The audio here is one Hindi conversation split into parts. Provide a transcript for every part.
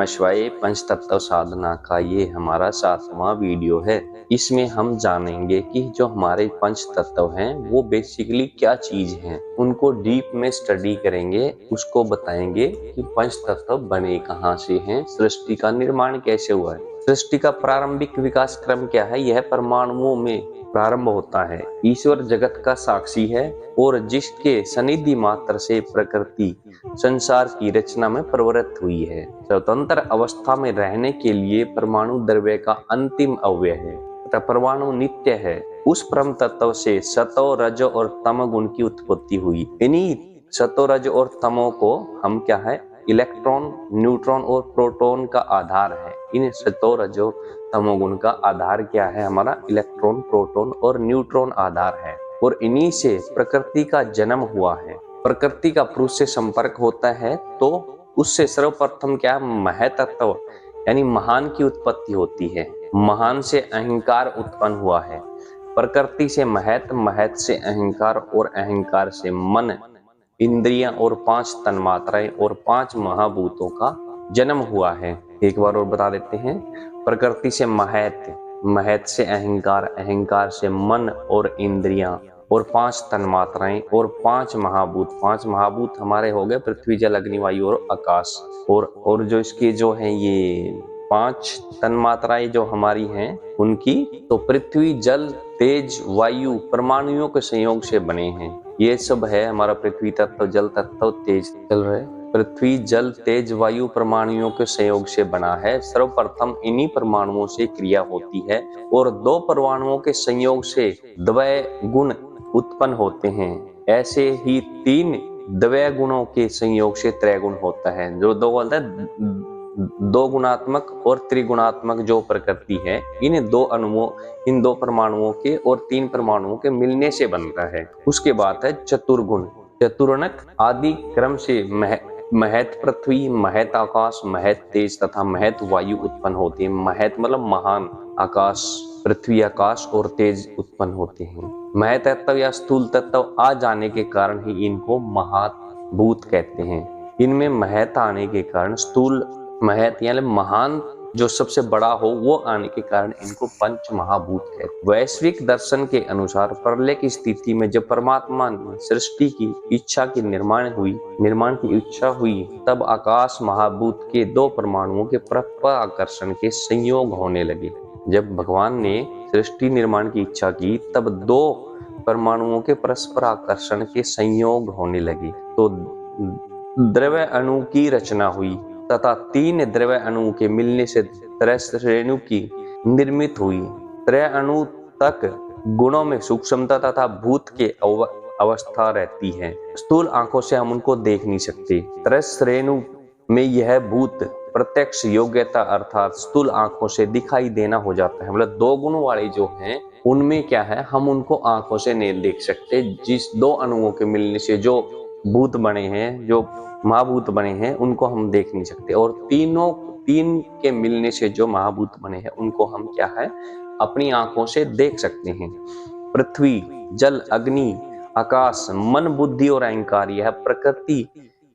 शिवाय। पंच तत्व साधना का ये हमारा 7वां वीडियो है। इसमें हम जानेंगे कि जो हमारे पंच तत्व हैं वो बेसिकली क्या चीज हैं, उनको डीप में स्टडी करेंगे। उसको बताएंगे कि पंच तत्व बने कहाँ से हैं, सृष्टि का निर्माण कैसे हुआ है, सृष्टि का प्रारंभिक विकास क्रम क्या है, यह परमाणुओं में प्रारंभ होता है। ईश्वर जगत का साक्षी है और जिसके सनिधि मात्र से प्रकृति संसार की रचना में प्रवृत्त हुई है। स्वतंत्र अवस्था में रहने के लिए परमाणु द्रव्य का अंतिम अवयव है तथा परमाणु नित्य है। उस परम तत्व से सतो रजो और तमो गुण की उत्पत्ति हुई। इन्हीं सतो रज और तमो को हम क्या है, इलेक्ट्रॉन, न्यूट्रॉन और प्रोटॉन का आधार है। इन सतो रजो तमोगुण का आधार क्या है, हमारा इलेक्ट्रॉन, प्रोटॉन और न्यूट्रॉन आधार है। और इन्हीं से प्रकृति का जन्म हुआ है। प्रकृति का पुरुष से संपर्क होता है तो उससे सर्वप्रथम क्या, महतत्व यानी महान की उत्पत्ति होती है। महान से अहंकार उत्पन्न हुआ है। प्रकृति से महत, महत से अहंकार और अहंकार से मन, इंद्रियां और 5 तन्मात्राएं और 5 महाभूतों का जन्म हुआ है। एक बार और बता देते हैं। प्रकृति से महत, महत से अहंकार, अहंकार से मन और इंद्रियां और 5 तन्मात्राएं और 5 महाभूत। 5 महाभूत हमारे हो गए पृथ्वी, जल, अग्नि, वायु और आकाश। और जो इसके जो हैं ये 5 तन्मात्राएं जो हमारी हैं उनकी, तो पृथ्वी, जल, तेज, वायु परमाणुओं के संयोग से बने हैं। ये सब है हमारा पृथ्वी तत्व, जल तत्व, तेज चल रहे। पृथ्वी, जल, तेज, वायु परमाणुओं के संयोग से बना है। सर्वप्रथम इन्हीं परमाणुओं से क्रिया होती है और 2 परमाणुओं के संयोग से द्वय गुण उत्पन्न होते हैं। ऐसे ही 3 द्वय गुणों के संयोग से त्रैगुण होता है। जो 2 बोलता है 2 गुणात्मक और त्रिगुणात्मक जो प्रकृति है, इन 2 अणुओं, इन 2 परमाणुओं के और 3 परमाणुओं के मिलने से बनता है। उसके बाद है चतुर्गुण, चतुर्णक आदि क्रम से महत पृथ्वी, महत आकाश, महत तेज तथा महत वायु उत्पन्न होते हैं। महत मतलब महान, आकाश, पृथ्वी, आकाश और तेज उत्पन्न होते हैं। महत तत्व या स्थूल तत्व आ जाने के कारण ही इनको महाभूत कहते हैं। इनमें महत आने के कारण, स्थूल महत यानी महान जो सबसे बड़ा हो, वो आने के कारण इनको पंच महाभूत कहते हैं। वैश्विक दर्शन के अनुसार प्रलय की स्थिति में जब परमात्मा ने सृष्टि की इच्छा की निर्माण की इच्छा हुई, तब आकाश महाभूत के 2 परमाणुओं के परस्पर आकर्षण के संयोग होने लगे। जब भगवान ने सृष्टि निर्माण की इच्छा की, तब 2 परमाणुओं के परस्पर आकर्षण के संयोग होने लगे तो द्रव्य अणु की रचना हुई तथा 3 द्रव्य अणु के मिलने से त्रय श्रेणु की निर्मित हुई। त्रय अणु तक गुणों में सूक्ष्मता तथा भूत के अवस्था रहती है। स्थूल आंखों से हम उनको देख नहीं सकते। त्रय श्रेणु में यह भूत प्रत्यक्ष योग्यता अर्थात स्थूल आंखों से दिखाई देना हो जाता है। मतलब 2 गुण वाले जो हैं उनमें क्या है, हम उनको आंखों से नहीं देख सकते। जिस 2 अणुओं के मिलने से जो भूत बने हैं, जो महाभूत बने हैं, उनको हम देख नहीं सकते। और 3 के मिलने से जो महाभूत बने हैं उनको हम क्या है, अपनी आंखों से देख सकते हैं। पृथ्वी, जल, अग्नि, आकाश, मन, बुद्धि और अहंकार, यह प्रकृति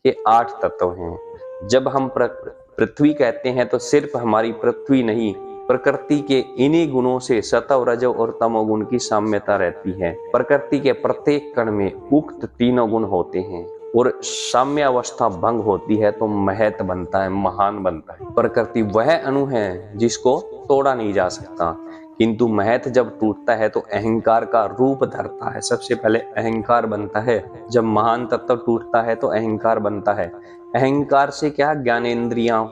के 8 तत्व हैं। जब हम पृथ्वी कहते हैं तो सिर्फ हमारी पृथ्वी नहीं, प्रकृति के इन्हीं गुणों से सत्व, रजो और तमो गुण की साम्यता रहती है। प्रकृति के प्रत्येक कण में उक्त तीनों गुण होते हैं और साम्य अवस्था भंग होती है तो महत बनता है, महान बनता है। प्रकृति वह अणु है जिसको तोड़ा नहीं जा सकता, किंतु महत जब टूटता है तो अहंकार का रूप धरता है। सबसे पहले अहंकार बनता है। जब महान तत्व टूटता है तो अहंकार बनता है। अहंकार से क्या, ज्ञानेंद्रियां,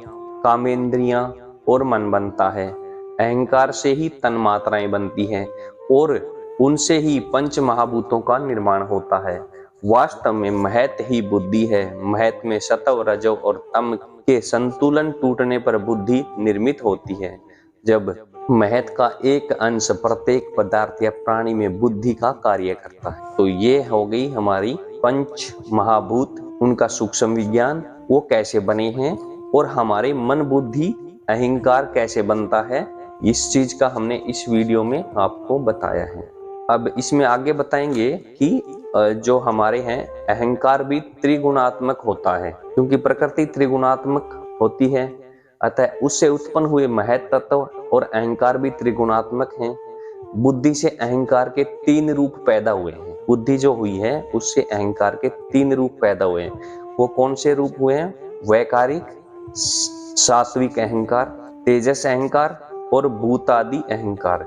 कामेंद्रियां और मन बनता है। अहंकार से ही तन्मात्राएं बनती हैं और उनसे ही पंच महाभूतों का निर्माण होता है। वास्तव में महत ही बुद्धि है। महत में सत्व, रजो और तम के संतुलन टूटने पर बुद्धि निर्मित होती है। जब महत का एक अंश प्रत्येक पदार्थ या प्राणी में बुद्धि का कार्य करता है, तो ये हो गई हमारी पंच महाभूत, उनका सूक्ष्म विज्ञान, वो कैसे बने हैं और हमारे मन, बुद्धि, अहंकार कैसे बनता है, इस चीज का हमने इस वीडियो में आपको बताया है। अब इसमें आगे बताएंगे कि जो हमारे हैं अहंकार भी त्रिगुणात्मक होता है, क्योंकि प्रकृति त्रिगुणात्मक होती है। अतः उससे उत्पन्न हुए महत तत्व और अहंकार भी त्रिगुणात्मक हैं। बुद्धि से अहंकार के 3 रूप पैदा हुए हैं। बुद्धि जो हुई है उससे अहंकार के 3 रूप पैदा हुए हैं। वो कौन से रूप हुए हैं? वैकारिक, सात्विक अहंकार, तेजस अहंकार और भूतादि अहंकार।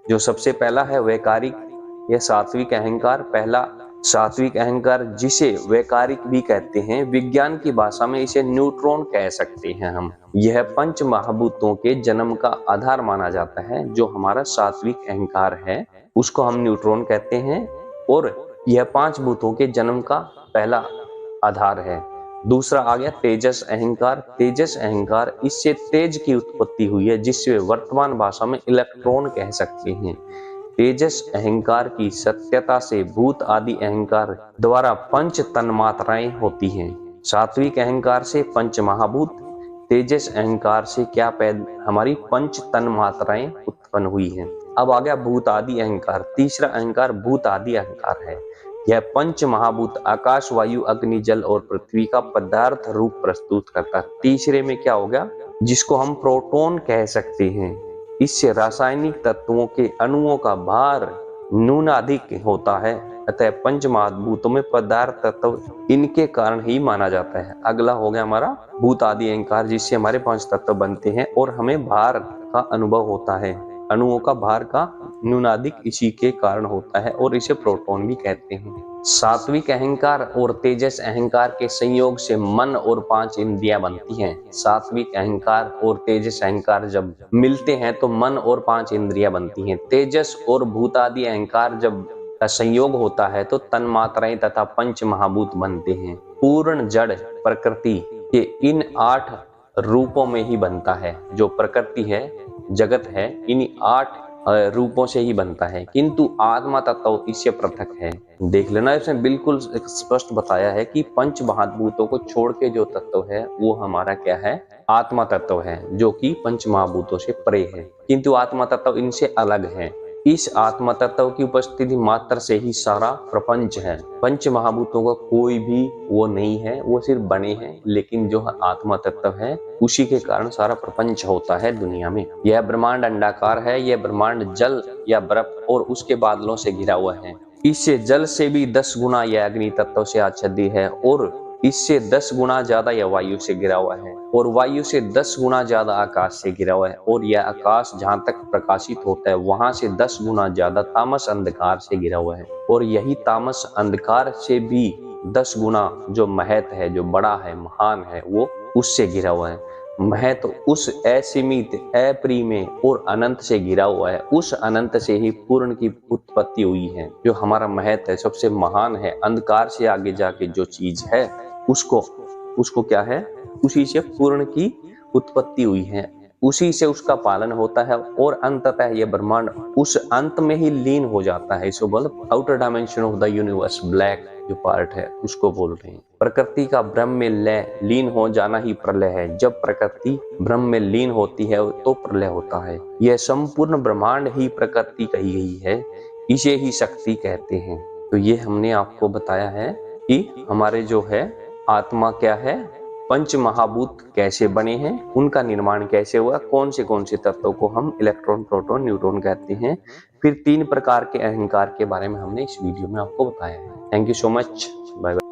जो सबसे पहला है वैकारिक या सात्विक अहंकार। पहला सात्विक अहंकार, जिसे वैकारिक भी कहते हैं, विज्ञान की भाषा में इसे न्यूट्रॉन कह सकते हैं हम। यह पंच महाभूतों के जन्म का आधार माना जाता है। जो हमारा सात्विक अहंकार है उसको हम न्यूट्रॉन कहते हैं और यह 5 भूतों के जन्म का पहला आधार है। दूसरा आ गया तेजस अहंकार। तेजस अहंकार, इससे तेज की उत्पत्ति हुई है, जिससे वर्तमान भाषा में इलेक्ट्रॉन कह सकते हैं। तेजस अहंकार की सत्यता से भूत आदि अहंकार द्वारा पंच तन्मात्राएं होती हैं। सात्विक अहंकार से पंच महाभूत, तेजस अहंकार से क्या हमारी पंच तन्मात्राएं उत्पन्न हुई हैं। अब आ गया भूत आदि अहंकार। तीसरा अहंकार भूत आदि अहंकार है। यह पंच महाभूत आकाश, वायु, अग्नि, जल और पृथ्वी का पदार्थ रूप प्रस्तुत करता है। तीसरे में क्या हो गया, जिसको हम प्रोटॉन कह सकते हैं। इससे रासायनिक तत्वों के अणुओं का भार न्यूनाधिक होता है। अतः पंच महाभूतों में पदार्थ तत्व इनके कारण ही माना जाता है। अगला हो गया हमारा भूत आदि अहंकार, जिससे हमारे 5 तत्व बनते हैं और हमें भार का अनुभव होता है। अणुओं का भार का न्यूनाधिक इसी के कारण होता है और इसे प्रोटॉन भी कहते हैं। सात्विक अहंकार और तेजस अहंकार के संयोग से मन और 5 इंद्रियां बनती हैं। सात्विक अहंकार और तेजस अहंकार जब मिलते हैं तो मन और 5 इंद्रियां बनती हैं। तेजस और भूतादि अहंकार जब का संयोग होता है तो तन्मात्राएं तथा पंच महाभूत बनते हैं। पूर्ण जड़ प्रकृति के इन 8 रूपों में ही बनता है। जो प्रकृति है, जगत है, इन 8 रूपों से ही बनता है, किंतु आत्मा तत्व इससे पृथक है। देख लेना, इसमें बिल्कुल स्पष्ट बताया है कि पंच महाभूतों को छोड़ के जो तत्व है वो हमारा क्या है? आत्मा तत्व है, जो कि पंच महाभूतों से परे है, किंतु आत्मा तत्व इनसे अलग है। इस आत्मा तत्व की उपस्थिति मात्र से ही सारा प्रपंच है। पंच महाभूतों का कोई भी वो नहीं है, वो सिर्फ बने हैं, लेकिन जो आत्मा तत्व है उसी के कारण सारा प्रपंच होता है दुनिया में। यह ब्रह्मांड अंडाकार है। यह ब्रह्मांड जल या बर्फ और उसके बादलों से घिरा हुआ है। इससे जल से भी 10 गुना यह अग्नि तत्व से आच्छादित है और इससे 10 गुना ज्यादा यह वायु से घिरा हुआ है और वायु से 10 गुना ज्यादा आकाश से घिरा हुआ है और यह आकाश जहां तक प्रकाशित होता है वहां से 10 गुना ज्यादा तामस अंधकार से घिरा हुआ है और यही तामस अंधकार से भी 10 गुना जो महत है, जो बड़ा है, महान है, वो उससे घिरा हुआ है। महत उस असीमित, अपरिमेय और अनंत से घिरा हुआ है। उस अनंत से ही पूर्ण की उत्पत्ति हुई है। जो हमारा महत है, सबसे महान है, अंधकार से आगे जाके जो चीज है उसको क्या है? उसी से पूर्ण की उत्पत्ति हुई है, उसी से उसका पालन होता है और अंततः यह ब्रह्मांड उस अंत में ही लीन हो जाता है। इसको बोल outer dimension of the universe, black जो पार्ट है उसको बोल रहे हैं। प्रकृति का ब्रह्म में लीन हो जाना ही प्रलय है। जब प्रकृति ब्रह्म में लीन होती है तो प्रलय होता है। यह संपूर्ण ब्रह्मांड ही प्रकृति कही गई है, इसे ही शक्ति कहते हैं। तो ये हमने आपको बताया है कि हमारे जो है आत्मा क्या है, पंच महाभूत कैसे बने हैं, उनका निर्माण कैसे हुआ, कौन से तत्वों को हम इलेक्ट्रॉन, प्रोटॉन, न्यूट्रॉन कहते हैं। फिर 3 प्रकार के अहंकार के बारे में हमने इस वीडियो में आपको बताया है। Thank you so much. Bye bye.